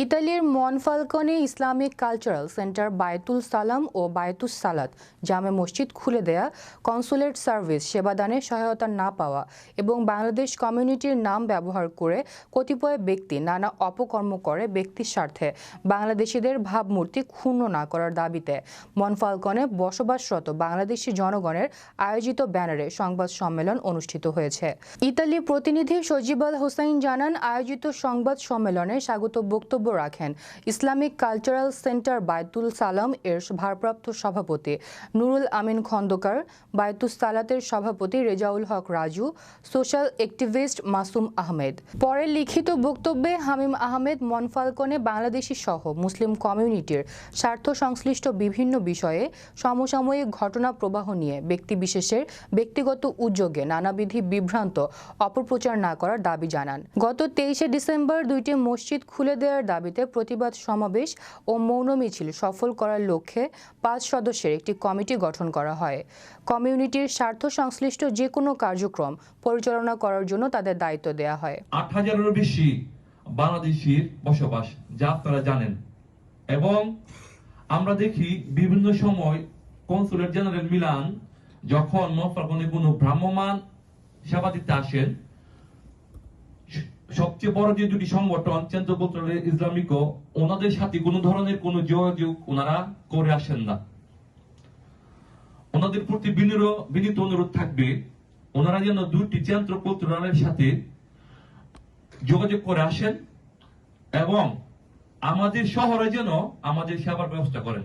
ইতালির Monfalcone Islamic cultural centre Baitul সালাম ও বায়তুস সালাত জামে মসজিদ খুলে দেয়া, কনসুলেট সার্ভিস সেবাদানে সহায়তা না পাওয়া এবং বাংলাদেশ কমিউনিটির নাম ব্যবহার করে কতিপয় ব্যক্তি নানা অপকর্ম করে ব্যক্তির স্বার্থে বাংলাদেশিদের ভাবমূর্তি ক্ষুণ্ণ না করার দাবিতে মনফালকনে বসবাসরত বাংলাদেশি জনগণের আয়োজিত ব্যানারে সংবাদ সম্মেলন অনুষ্ঠিত হয়েছে। ইতালি প্রতিনিধি সজিব আল হোসাইন জানান, আয়োজিত সংবাদ সম্মেলনে স্বাগত বক্তব্য রাখেন ইসলামিক কালচারাল সেন্টার বায়তুল সালাম এর ভারপ্রাপ্ত সভাপতি নুরুল আমিন খন্দকার, বায়তুস সালাতের সভাপতি রেজাউল হক রাজু, সোশ্যাল অ্যাক্টিভিস্ট মাসুম আহমেদ। পরে লিখিত বক্তব্যে হামিম আহমেদ মনফালকনে বাংলাদেশি সহ মুসলিম কমিউনিটির স্বার্থ সংশ্লিষ্ট বিভিন্ন বিষয়ে সমসাময়িক ঘটনা প্রবাহ নিয়ে ব্যক্তিবিশেষের ব্যক্তিগত উদ্যোগে নানাবিধি বিভ্রান্ত অপপ্রচার না করার দাবি জানান। গত 23শে ডিসেম্বর 2টি মসজিদ খুলে দেওয়ার দাবিতে প্রতিবাদ সমাবেশ ও মৌন মিছিল সফল করার লক্ষ্যে 5 সদস্যের একটি কমিটি গঠন করা হয়। কমিউনিটির স্বার্থ সংশ্লিষ্ট যে কোনো কার্যক্রম পরিচালনা করার জন্য তাদের দায়িত্ব দেওয়া হয়। 8,000-এরও বেশি বাংলাদেশির বসবাস, যা আপনারা জানেন, এবং আমরা দেখি বিভিন্ন সময় কনসুলেট জেনারেল মিলান যখন মনফালকনে কোনো ভ্রাম্যমাণ সেবা দিতে আসেন, সবচেয়ে বড় যে দুটি সংগঠন চেন্দ্র ইসলামিক, ওনাদের সাথে কোনো ধরনের কোনো যোগাযোগ ওনারা করে আসেন না। ওনাদের প্রতি বিনীত অনুরোধ থাকবে, ওনারা যেন দুটি চেন্দ্র পত্রালয়ের সাথে যোগাযোগ করে আসেন এবং আমাদের শহরে যেন আমাদের সেবার ব্যবস্থা করেন।